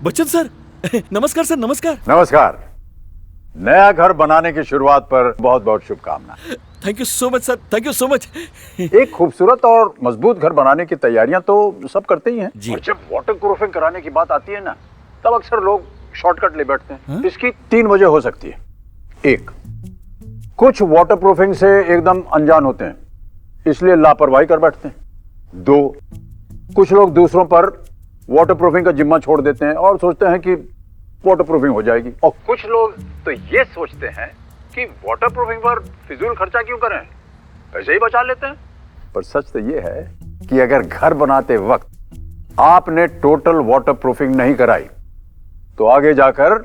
Bachchan sir, नमस्कार sir, नमस्कार। नमस्कार। नया घर बनाने की शुरुआत पर बहुत बहुत शुभकामनाएं। Thank you so much sir, thank you so much. एक खूबसूरत और मजबूत घर बनाने की तैयारियां तो सब करते ही हैं, जी। और जब वाटर प्रूफिंग कराने की बात आती है ना, तब अक्सर लोग शॉर्टकट ले बैठते हैं। हाँ? इसकी 3 वजह हो सकती है। 1, कुछ वाटर प्रूफिंग से एकदम अनजान होते हैं, इसलिए लापरवाही कर बैठते हैं। 2, कुछ लोग दूसरों पर वाटर प्रूफिंग का जिम्मा छोड़ देते हैं और सोचते हैं कि वाटर प्रूफिंग हो जाएगी। और कुछ लोग तो ये सोचते हैं कि वाटर प्रूफिंग पर फिजूल खर्चा क्यों करें, पैसे ही बचा लेते हैं। पर सच तो ये है कि अगर घर बनाते वक्त आपने टोटल वाटर प्रूफिंग नहीं कराई तो आगे जाकर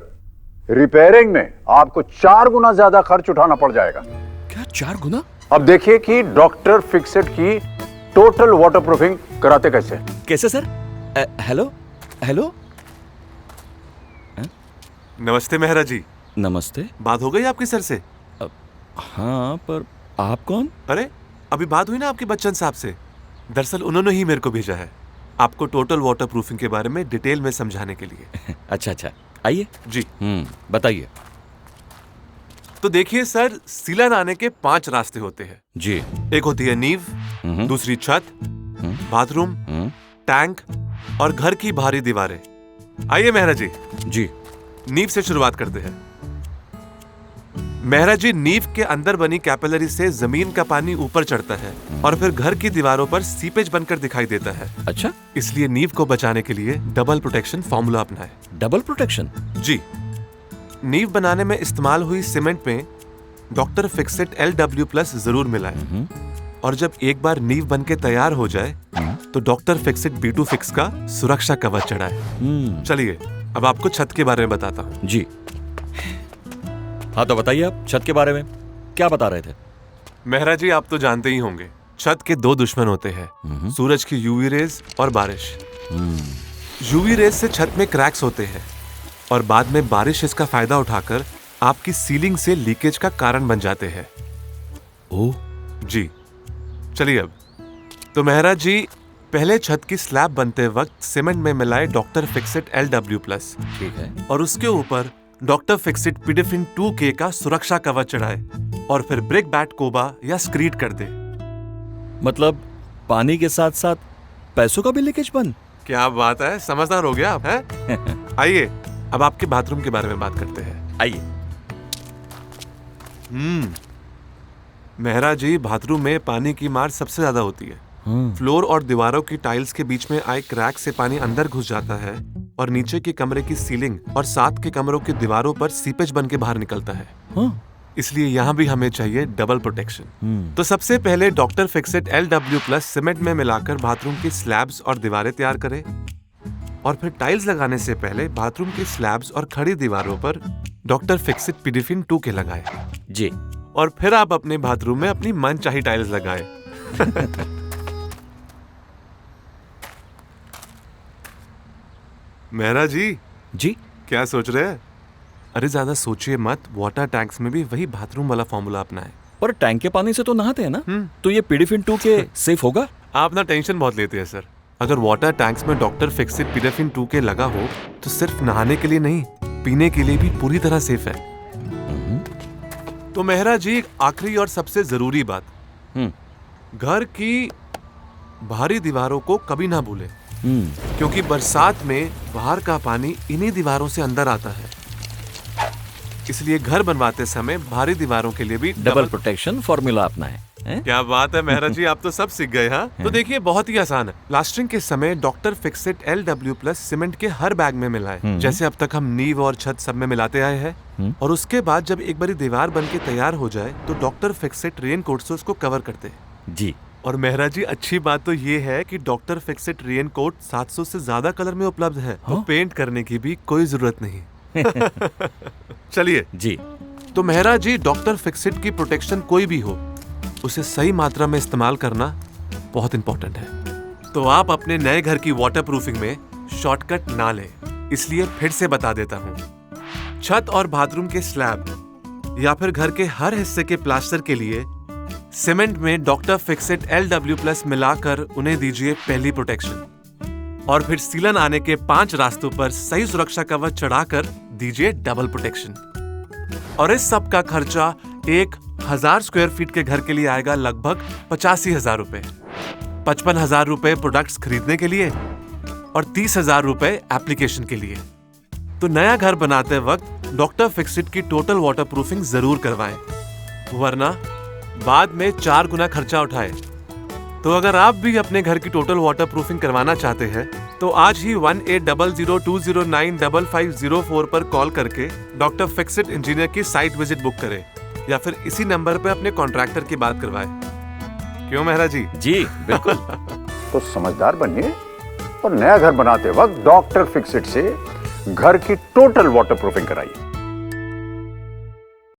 रिपेयरिंग में आपको 4 गुना ज्यादा खर्च उठाना पड़ जाएगा। क्या 4 गुना? अब देखिए कि डॉक्टर फिक्सेट की टोटल वाटर प्रूफिंग कराते कैसे। कैसे सर? Hello hello. नमस्ते मेहरा जी। नमस्ते। बात हो गई आपकी सर से? हाँ, पर आप कौन? अरे अभी बात हुई ना आपके बच्चन साहब से। दरअसल उन्होंने ही मेरे को भेजा है आपको टोटल वाटर प्रूफिंग के बारे में डिटेल में समझाने के लिए। अच्छा अच्छा, आइए जी। बताइए। तो देखिए सर, सीलन आने के 5 रास्ते होते हैं जी। एक होती है नींव, दूसरी छत, बाथरूम, टैंक और घर की बाहरी दीवारें। आइए मेहरा जी। जी। नींव से शुरुआत करते हैं। मेहरा जी, नींव के अंदर बनी कैपिलरी से जमीन का पानी ऊपर चढ़ता है और फिर घर की दीवारों पर सीपेज बनकर दिखाई देता है। अच्छा, इसलिए नींव को बचाने के लिए डबल प्रोटेक्शन फॉर्मूला अपनाएं। Double protection? जी। नींव बनाने में इस्तेमाल हुई सीमेंट में डॉक्टर फिक्सेट LW+ जरूर मिलाएं। और जब एक बार नींव बनके तैयार हो जाए तो डॉक्टर फिक्सेट B2 फिक्स का सुरक्षा कवच चढ़ाएं। चलिए अब आपको छत के बारे में बताता हूँ। जी। हाँ तो बताइए, आप छत के बारे में क्या बता रहे थे? मेहरा जी, आप तो जानते ही होंगे, छत के 2 दुश्मन होते हैं, सूरज की यूवी रेज और बारिश। यूवी रेज से छत में क्रैक्स होते हैं और बाद में बारिश इसका फायदा उठाकर आपकी सीलिंग से लीकेज का कारण बन जाते हैं। ओह जी। चलिए अब तो मेहरा जी, पहले छत की स्लैब बनते वक्त सीमेंट में मिलाए डॉक्टर फिक्सेट LW+, ठीक है। और उसके ऊपर डॉक्टर फिक्सेट पिडिफिन 2K का सुरक्षा कवच चढ़ाए और फिर ब्रिक बैट कोबा या स्क्रीड कर दे। मतलब पानी के साथ साथ पैसों का भी लीकेज बंद? क्या बात है, समझदार हो गया आप हैं? आइए अब आपके बाथरूम के बारे में बात करते हैं। आइए। मेहरा जी, बाथरूम में पानी की मार सबसे ज्यादा होती है। फ्लोर और दीवारों की टाइल्स के बीच में आए क्रैक से पानी अंदर घुस जाता है और नीचे के कमरे की सीलिंग और साथ के कमरों की दीवारों पर सीपेज बन के बाहर निकलता है। इसलिए यहाँ भी हमें चाहिए डबल प्रोटेक्शन। तो सबसे पहले डॉक्टर फिक्सेट LW+ सीमेंट में मिलाकर बाथरूम की स्लैब्स और दीवारें तैयार करें और फिर टाइल्स लगाने से पहले बाथरूम की स्लैब्स और खड़ी दीवारों पर डॉक्टर फिक्सेट पिडिफिन 2K लगाएं। जी। और फिर आप अपने बाथरूम में अपनी मनचाही टाइल्स लगाएं। मेहरा जी। जी। क्या सोच रहे हैं? अरे ज्यादा सोचिए मत, वाटर टैंक्स में भी वही बाथरूम वाला फॉर्मूला अपनाएं। पर टैंक के पानी से तो नहाते हैं ना, तो ये पिडिफिन 2K सेफ होगा? आप ना टेंशन बहुत लेते हैं सर। अगर वाटर टैंक्स में डॉक्टर फिक्सेट पिडिफिन 2K लगा हो तो सिर्फ नहाने के लिए नहीं, पीने के लिए भी पूरी तरह सेफ है। तो मेहरा जी, एक आखिरी और सबसे जरूरी बात, घर की बाहरी दीवारों को कभी ना भूलें, क्योंकि बरसात में बाहर का पानी इन्हीं दीवारों से अंदर आता है। इसलिए घर बनवाते समय बाहरी दीवारों के लिए भी डबल प्रोटेक्शन फॉर्मूला अपनाएं। क्या बात है मेहरा जी, आप तो सब सीख गए। हाँ तो देखिए, बहुत ही आसान है। प्लास्टरिंग के समय डॉक्टर फिक्सेट LW+ सीमेंट के हर बैग में मिलाएं, जैसे अब तक हम नींव और छत सब में मिलाते आए हैं। और उसके बाद जब एक बारी दीवार बनके तैयार हो जाए तो डॉक्टर फिक्सेट रेनकोट से उसको कवर करते हैं। जी। और मेहरा जी, अच्छी बात तो ये है कि डॉक्टर फिक्सेट रेनकोट 700 से ज्यादा कलर में उपलब्ध है, तो पेंट करने की भी कोई जरूरत नहीं। चलिए जी। तो मेहरा जी, डॉक्टर फिक्सेट की प्रोटेक्शन कोई भी हो, उसे सही मात्रा में इस्तेमाल करना बहुत इंपॉर्टेंट है। तो आप अपने नए घर की वाटर प्रूफिंग में शॉर्टकट ना लें, इसलिए फिर से बता देता हूँ। छत और बाथरूम के स्लैब या फिर घर के हर हिस्से के प्लास्टर के लिए सीमेंट में डॉक्टर फिक्सेट LW+ मिलाकर उन्हें दीजिए पहली प्रोटेक्शन। और फिर सीलन आने के 5 रास्तों पर सही सुरक्षा कवच चढ़ाकर दीजिए डबल प्रोटेक्शन। और इस सब का खर्चा 1000 स्क्वायर फीट के घर के लिए आएगा लगभग 85,000 रुपए। 55,000 रुपए प्रोडक्ट्स खरीदने के लिए और 30,000 रुपए एप्लीकेशन के लिए। तो नया घर बनाते वक्त डॉक्टर फिक्सिट की टोटल वाटरप्रूफिंग जरूर करवाएं, वरना बाद में 4 गुना खर्चा उठाए। तो अगर आप भी अपने घर की टोटल वाटरप्रूफिंग करवाना चाहते हैं तो आज ही 180020955504 पर कॉल करके डॉक्टर फिक्सिट इंजीनियर की साइट विजिट बुक करें या फिर इसी नंबर पे अपने कॉन्ट्रैक्टर की बात करवाएं। क्यों मेहरा जी? जी बिल्कुल। तो समझदार बनिए और नया घर बनाते वक्त डॉक्टर फिक्सिट से घर की टोटल वाटरप्रूफिंग कराइए।